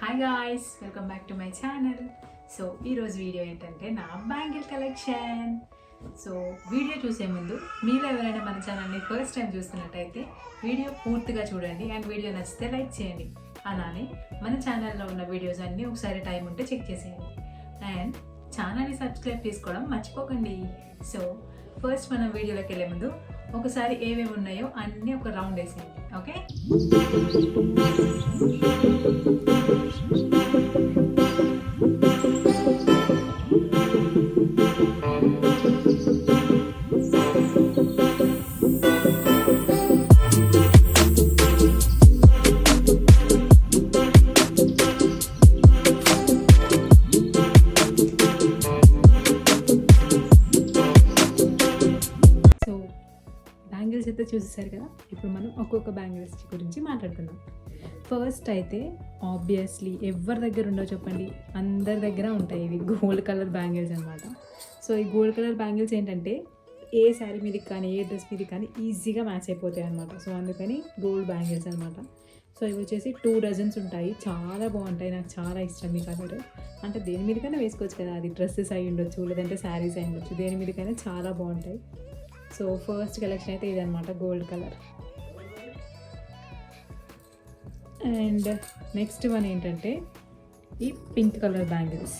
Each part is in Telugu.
Hi guys, welcome back to my channel. So ఈరోజు వీడియో ఏంటంటే నా బ్యాంగిల్ కలెక్షన్. సో వీడియో చూసే ముందు మీరు ఎవరైనా మన ఛానల్ని ఫస్ట్ టైం చూస్తున్నట్టయితే వీడియో పూర్తిగా చూడండి అండ్ వీడియో నచ్చితే లైక్ చేయండి. అలానే మన ఛానల్లో ఉన్న వీడియోస్ అన్నీ ఒకసారి టైం ఉంటే చెక్ చేసేయండి అండ్ ఛానల్ని సబ్స్క్రైబ్ చేసుకోవడం మర్చిపోకండి. సో ఫస్ట్ మనం వీడియోలోకి వెళ్ళే ముందు ఒకసారి ఏమేమి ఉన్నాయో అన్నీ ఒక రౌండ్ వేసేయండి. ఓకే, బ్యాంగిల్స్ అయితే చూసేసారు కదా. ఇప్పుడు మనం ఒక్కొక్క బ్యాంగిల్స్ గురించి మాట్లాడుకుందాం. ఫస్ట్ అయితే ఆబ్వియస్లీ ఎవరి దగ్గర ఉండవు చెప్పండి, అందరి దగ్గర ఉంటాయి. ఇవి గోల్డ్ కలర్ బ్యాంగిల్స్ అనమాట. సో ఈ గోల్డ్ కలర్ బ్యాంగిల్స్ ఏంటంటే ఏ శారీ మీదకి కానీ ఏ డ్రెస్ మీదకి కానీ ఈజీగా మ్యాచ్ అయిపోతాయి అనమాట. సో అందుకని గోల్డ్ బ్యాంగిల్స్ అనమాట. సో ఇవి వచ్చేసి 2 డజన్స్ ఉంటాయి. చాలా బాగుంటాయి, నాకు చాలా ఇష్టం ఈ కలర్. అంటే దేని మీదకైనా వేసుకోవచ్చు కదా, అది డ్రెస్సెస్ అయి ఉండొచ్చు లేదంటే శారీస్ అయి ఉండొచ్చు, దేని మీదకైనా చాలా బాగుంటాయి. సో ఫస్ట్ కలెక్షన్ అయితే ఇదనమాట, gold colour. And next one ఏంటంటే ఈ పింక్ కలర్ బ్యాంగిల్స్.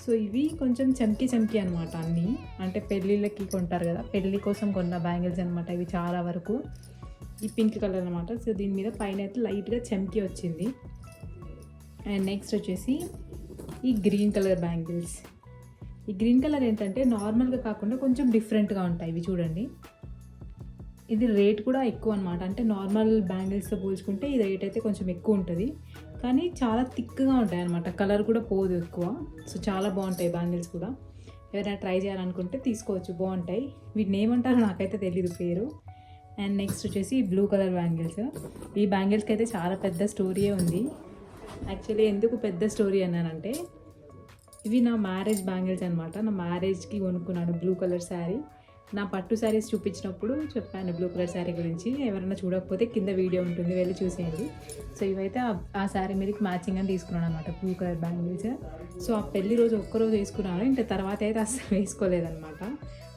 సో ఇవి కొంచెం చమ్కీ అనమాట. అన్నీ అంటే పెళ్ళిళ్ళకి కొంటారు కదా, పెళ్ళి కోసం కొన్న బ్యాంగిల్స్ అనమాట ఇవి చాలా వరకు. ఈ పింక్ కలర్ అనమాట. సో దీని మీద పైన అయితే లైట్గా చమ్కీ వచ్చింది. అండ్ నెక్స్ట్ వచ్చేసి ఈ గ్రీన్ కలర్ బ్యాంగిల్స్. ఈ గ్రీన్ కలర్ ఏంటంటే నార్మల్గా కాకుండా కొంచెం డిఫరెంట్గా ఉంటాయి ఇవి. చూడండి, ఇది రేట్ కూడా ఎక్కువ అనమాట. అంటే నార్మల్ బ్యాంగిల్స్తో పోల్చుకుంటే ఈ రేట్ అయితే కొంచెం ఎక్కువ ఉంటుంది, కానీ చాలా థిక్గా ఉంటాయి అనమాట. కలర్ కూడా పోదు ఎక్కువ. సో చాలా బాగుంటాయి బ్యాంగిల్స్ కూడా. ఎవరైనా ట్రై చేయాలనుకుంటే తీసుకోవచ్చు, బాగుంటాయి. వీటిని ఏమంటారో నాకైతే తెలీదు పేరు. అండ్ నెక్స్ట్ వచ్చేసి బ్లూ కలర్ బ్యాంగిల్స్. ఈ బ్యాంగిల్స్కి అయితే చాలా పెద్ద స్టోరీయే ఉంది. యాక్చువల్లీ ఎందుకు పెద్ద స్టోరీ అన్నానంటే, ఇవి నా మ్యారేజ్ బ్యాంగిల్స్ అనమాట. నా మ్యారేజ్కి కొనుక్కున్నాను బ్లూ కలర్ శారీ. నా పట్టు శారీస్ చూపించినప్పుడు చెప్పాను బ్లూ కలర్ శారీ గురించి. ఎవరైనా చూడకపోతే కింద వీడియో ఉంటుంది, వెళ్ళి చూసేయండి. సో ఇవైతే ఆ శారీ మీదకి మ్యాచింగ్ అని తీసుకున్నాను అనమాట, బ్లూ కలర్ బ్యాంగిల్స్. సో ఆ పెళ్లి రోజు ఒక్కరోజు వేసుకున్నాను, ఇంకా తర్వాత అయితే అసలు వేసుకోలేదన్నమాట.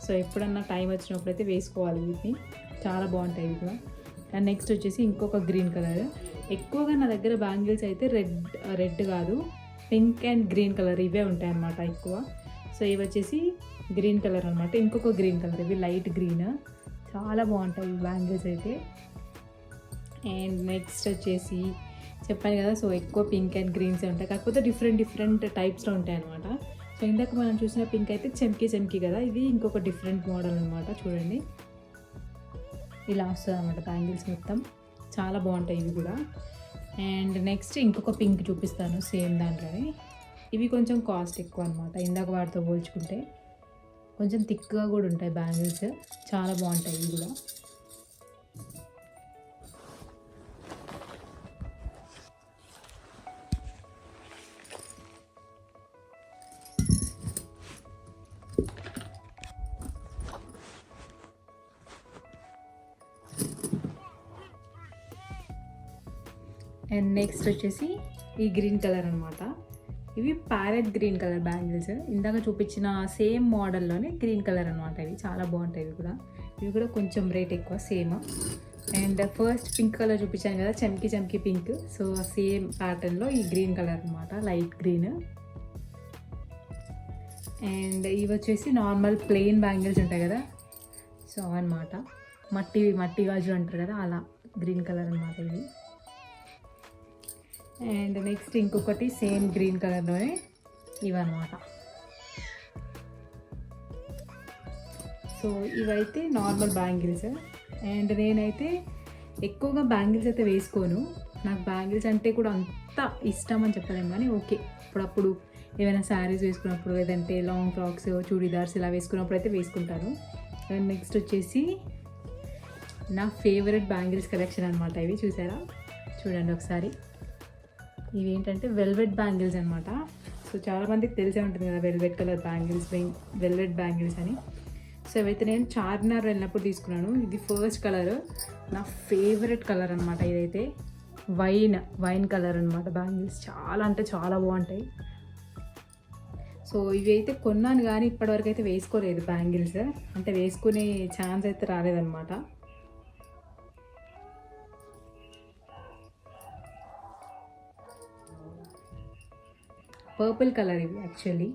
సో ఎప్పుడన్నా టైం వచ్చినప్పుడు అయితే వేసుకోవాలి వీటిని, చాలా బాగుంటాయి ఇవి కూడా. అండ్ నెక్స్ట్ వచ్చేసి ఇంకొక గ్రీన్ కలర్. ఎక్కువగా నా దగ్గర బ్యాంగిల్స్ అయితే రెడ్ కాదు, పింక్ అండ్ గ్రీన్ కలర్ ఇవే ఉంటాయి అన్నమాట ఎక్కువ. సో ఇవి వచ్చేసి గ్రీన్ కలర్ అనమాట. ఇంకొక గ్రీన్ కలర్, ఇవి లైట్ గ్రీన్. చాలా బాగుంటాయి ఈ బ్యాంగిల్స్ అయితే. అండ్ నెక్స్ట్ వచ్చేసి చెప్పాను కదా, సో ఎక్కువ పింక్ అండ్ గ్రీన్స్ ఉంటాయి, కాకపోతే డిఫరెంట్ టైప్స్లో ఉంటాయి అనమాట. సో ఇందాక మనం చూసిన పింక్ అయితే చమ్కీ కదా, ఇది ఇంకొక డిఫరెంట్ మోడల్ అనమాట. చూడండి, ఇలా వస్తుంది అనమాట బ్యాంగిల్స్ మొత్తం. చాలా బాగుంటాయి ఇవి కూడా. అండ్ నెక్స్ట్ ఇంకొక పింక్ చూపిస్తాను సేమ్ దాంట్లోనే. ఇవి కొంచెం కాస్ట్ ఎక్కువ అనమాట, ఇందాక వాటితో పోల్చుకుంటే. కొంచెం థిక్గా కూడా ఉంటాయి బ్యాంగిల్స్, చాలా బాగుంటాయి ఇవి కూడా. అండ్ నెక్స్ట్ వచ్చేసి ఈ గ్రీన్ కలర్ అనమాట. ఇవి ప్యారెట్ గ్రీన్ కలర్ బ్యాంగిల్స్. ఇందాక చూపించిన సేమ్ మోడల్లోనే గ్రీన్ కలర్ అనమాట. ఇవి చాలా బాగుంటాయి ఇవి కూడా. ఇవి కూడా కొంచెం రేట్ ఎక్కువ same. And first pink colour చూపించాను కదా, చమ్కీ పింక్. సో సేమ్ ప్యాటర్న్లో ఈ గ్రీన్ కలర్ అనమాట, లైట్ గ్రీన్. అండ్ ఇవి వచ్చేసి నార్మల్ ప్లెయిన్ బ్యాంగిల్స్ ఉంటాయి కదా, సో అనమాట. మట్టి గాజు అంటారు కదా, అలా గ్రీన్ కలర్ అనమాట ఇవి. అండ్ నెక్స్ట్ ఇంకొకటి సేమ్ గ్రీన్ కలర్లోనే ఇవన్నమాట. సో ఇవైతే నార్మల్ బ్యాంగిల్స్. అండ్ నేనైతే ఎక్కువగా బ్యాంగిల్స్ అయితే వేసుకోను. నాకు బ్యాంగిల్స్ అంటే కూడా అంత ఇష్టం అని చెప్పలేము, కానీ ఓకే అప్పుడప్పుడు ఏమైనా శారీస్ వేసుకున్నప్పుడు, లేదంటే లాంగ్ ఫ్రాక్స్, చూడీదార్స్ ఇలా వేసుకున్నప్పుడు అయితే వేసుకుంటాను. అండ్ నెక్స్ట్ వచ్చేసి నా ఫేవరెట్ బ్యాంగిల్స్ కలెక్షన్ అనమాట. ఇవి చూసారా, చూడండి ఒకసారి. ఇవి ఏంటంటే వెల్వెట్ బ్యాంగిల్స్ అనమాట. సో చాలామందికి తెలిసే ఉంటుంది కదా velvet colour bangles, velvet bangles అని. సో ఇవైతే నేను చార్మినార్ వెళ్ళినప్పుడు తీసుకున్నాను. ఇది ఫస్ట్ కలర్, నా ఫేవరెట్ కలర్ అనమాట ఇదైతే. వైన్ కలర్ అనమాట బ్యాంగిల్స్. చాలా అంటే చాలా బాగుంటాయి. సో ఇవి అయితే కొన్నాను కానీ ఇప్పటివరకు అయితే వేసుకోలేదు బ్యాంగిల్స్. అంటే వేసుకునే ఛాన్స్ అయితే రాలేదన్నమాట. పర్పుల్ కలర్ ఇవి యాక్చువల్లీ.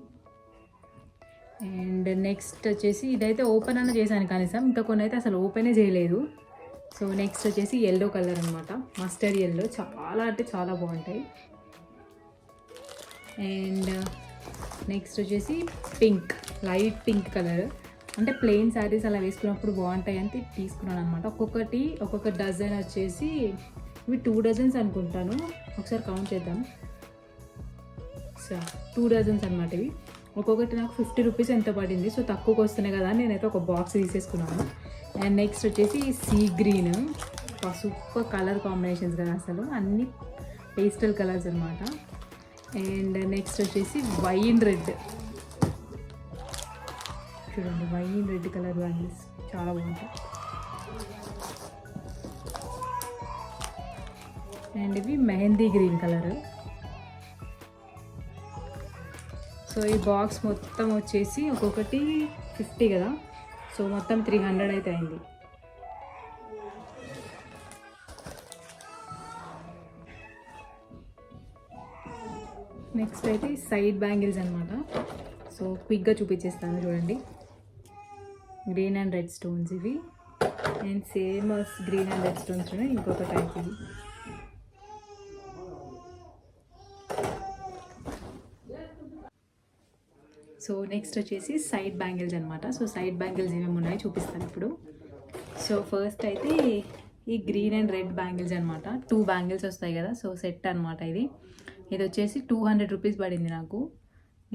అండ్ నెక్స్ట్ వచ్చేసి ఇదైతే ఓపెన్ అన్న చేశాను కనీసం, ఇంకా కొన్ని అయితే అసలు ఓపెనే చేయలేదు. సో నెక్స్ట్ వచ్చేసి ఎల్లో కలర్ అనమాట, మస్టర్డ్ ఎల్లో. చాలా అంటే చాలా బాగుంటాయి. అండ్ నెక్స్ట్ వచ్చేసి పింక్, లైట్ పింక్ కలర్. అంటే ప్లెయిన్ శారీస్ అలా వేసుకున్నప్పుడు బాగుంటాయి అని తీసుకున్నాను అనమాట. ఒక్కొక్క డజన్ వచ్చేసి ఇవి 2 డజన్స్ అనుకుంటాను, ఒకసారి కౌంట్ చేద్దాం. 2 డజన్స్ అనమాట ఇవి. ఒక్కొక్కటి నాకు 50 రూపీస్ ఎంత పడింది. సో తక్కువకి వస్తున్నాయి కదా అని నేనైతే ఒక బాక్స్ తీసేసుకున్నాను. అండ్ నెక్స్ట్ వచ్చేసి sea green, super colour combinations కదా అసలు, అన్ని పేస్టల్ కలర్స్ అనమాట. అండ్ నెక్స్ట్ వచ్చేసి వైన్ రెడ్, చూడండి వైన్ రెడ్ కలర్ బ్యాంగిల్స్ చాలా బాగుంటాయి. అండ్ ఇవి మెహందీ గ్రీన్ కలర్. సో ఈ బాక్స్ మొత్తం వచ్చేసి ఒక్కొక్కటి 50 కదా, సో మొత్తం 300 అయితే అయింది. నెక్స్ట్ అయితే సైడ్ బ్యాంగిల్స్ అనమాట. సో క్విక్గా చూపించేస్తాను చూడండి. గ్రీన్ అండ్ రెడ్ స్టోన్స్ ఇవి. And same green and red stones ఇంకొక టైప్ ఇది. సో నెక్స్ట్ వచ్చేసి సైడ్ బ్యాంగిల్స్ అనమాట. సో సైడ్ బ్యాంగిల్స్ ఏమేమి ఉన్నాయో చూపిస్తాను ఇప్పుడు. సో ఫస్ట్ అయితే ఈ గ్రీన్ అండ్ రెడ్ బ్యాంగిల్స్ అనమాట. 2 బ్యాంగిల్స్ వస్తాయి కదా, సో సెట్ అనమాట ఇది. ఇది వచ్చేసి 200 రూపీస్ పడింది నాకు.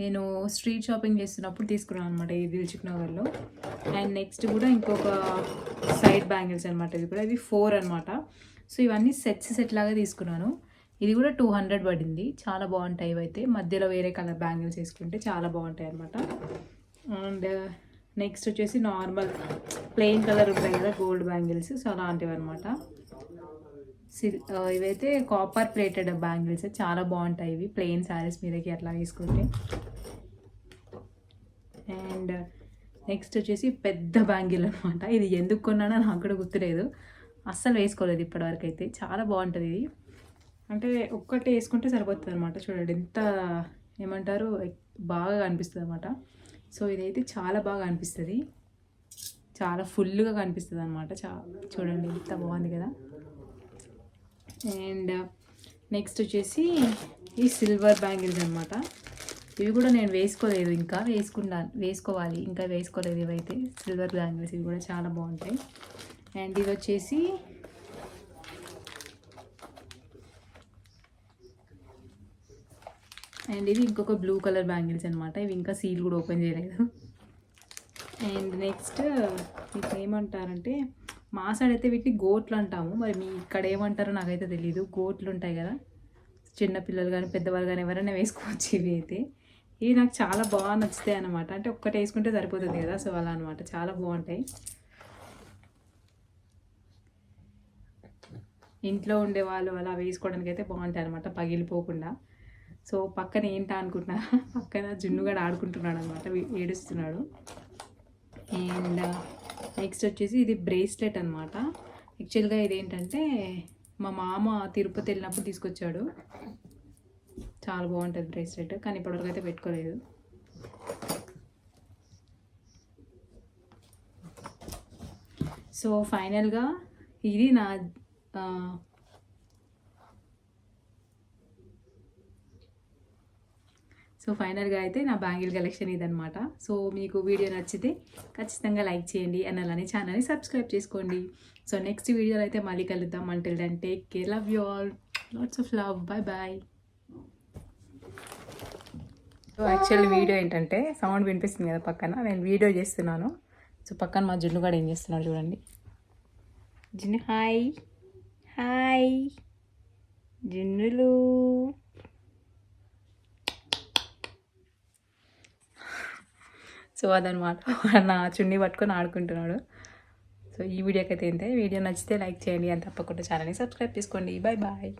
నేను స్ట్రీట్ షాపింగ్ చేస్తున్నప్పుడు తీసుకున్నాను అనమాట ఈ దిల్సుఖ్ నగర్లో. అండ్ నెక్స్ట్ కూడా ఇంకొక సైడ్ బ్యాంగిల్స్ అనమాట. ఇవి కూడా ఇవి 4 అనమాట. సో ఇవన్నీ సెట్ లాగా తీసుకున్నాను. ఇది కూడా 200 పడింది. చాలా బాగుంటాయి ఇవైతే. మధ్యలో వేరే కలర్ బ్యాంగిల్స్ వేసుకుంటే చాలా బాగుంటాయి అనమాట. అండ్ నెక్స్ట్ వచ్చేసి నార్మల్ ప్లెయిన్ కలర్ ఉంటాయి కదా గోల్డ్ బ్యాంగిల్స్, సో అలాంటివి అనమాట. ఇవైతే కాపర్ ప్లేటెడ్ బ్యాంగిల్స్, చాలా బాగుంటాయి ఇవి ప్లెయిన్ శారీస్ మీదకి అట్లా వేసుకుంటే. అండ్ నెక్స్ట్ వచ్చేసి పెద్ద బ్యాంగిల్ అనమాట. ఇది ఎందుకు కొన్నానో నాకు కూడా గుర్తులేదు, అస్సలు వేసుకోలేదు ఇప్పటివరకు అయితే. చాలా బాగుంటుంది ఇది. అంటే ఒక్కటి వేసుకుంటే సరిపోతుంది అనమాట. చూడండి ఎంత ఏమంటారు బాగా కనిపిస్తుంది అనమాట. సో ఇదైతే చాలా బాగా అనిపిస్తుంది, చాలా ఫుల్గా కనిపిస్తుంది అనమాట. చూడండి ఎంత బాగుంది కదా. అండ్ నెక్స్ట్ వచ్చేసి ఈ సిల్వర్ బ్యాంగిల్స్ అనమాట. ఇవి కూడా నేను వేసుకోలేదు, ఇంకా వేసుకోవాలి, ఇంకా వేసుకోలేదు ఇవైతే సిల్వర్ బ్యాంగిల్స్. ఇవి కూడా చాలా బాగుంటాయి. అండ్ ఇవి వచ్చేసి అండ్ ఇవి ఇంకొక బ్లూ కలర్ బ్యాంగిల్స్ అనమాట. ఇవి ఇంకా సీల్ కూడా ఓపెన్ చేయలేదు. అండ్ నెక్స్ట్ మీకు ఏమంటారంటే మా సైడ్ అయితే వీటిని గోట్లు అంటాము, మరి మీ ఇక్కడ ఏమంటారో నాకైతే తెలియదు. గోట్లు ఉంటాయి కదా, చిన్నపిల్లలు కానీ పెద్దవాళ్ళు కానీ ఎవరైనా వేసుకోవచ్చు. ఇవి అయితే ఇవి నాకు చాలా బాగా నచ్చుతాయి అనమాట. అంటే ఒక్కటి వేసుకుంటే సరిపోతుంది కదా, సో అలా అనమాట. చాలా బాగుంటాయి. ఇంట్లో ఉండే వాళ్ళు అలా వేసుకోవడానికి అయితే బాగుంటాయి అనమాట, పగిలిపోకుండా. సో పక్కన ఏంటా అనుకుంటున్నా, పక్కన జున్నుగాడు ఆడుకుంటున్నాడు అనమాట, ఏడుస్తున్నాడు. అండ్ నెక్స్ట్ వచ్చేసి ఇది బ్రేస్లెట్ అనమాట. యాక్చువల్గా ఇదేంటంటే మా మామ తిరుపతి వెళ్ళినప్పుడు తీసుకొచ్చాడు. చాలా బాగుంటుంది బ్రేస్లెట్, కానీ ఇప్పటివరకు అయితే పెట్టుకోలేదు. సో ఫైనల్గా ఇది నా ఫైనల్గా అయితే నా బ్యాంగిల్ కలెక్షన్ ఇదనమాట. సో మీకు వీడియో నచ్చితే ఖచ్చితంగా లైక్ చేయండి అండ్ అలానే ఛానల్ని సబ్స్క్రైబ్ చేసుకోండి. సో నెక్స్ట్ వీడియోలో అయితే మళ్ళీ కలుద్దాం. Until then take care, love you all, lots of love, bye bye. So actually video ఏంటంటే సౌండ్ వినిపిస్తుంది కదా పక్కన, నేను వీడియో చేస్తున్నాను. సో పక్కన మా జున్ను కూడా ఏం చేస్తున్నాడు చూడండి. జున్ను హాయ్ హాయ్ జున్నులు. సో అదనమాట, నా చున్నీ పట్టుకొని ఆడుకుంటున్నాడు. సో ఈ వీడియోకి అయితే ఇంతే. వీడియో నచ్చితే లైక్ చేయండి అని తప్పకుండా ఛానల్ని సబ్స్క్రైబ్ చేసుకోండి. Bye bye.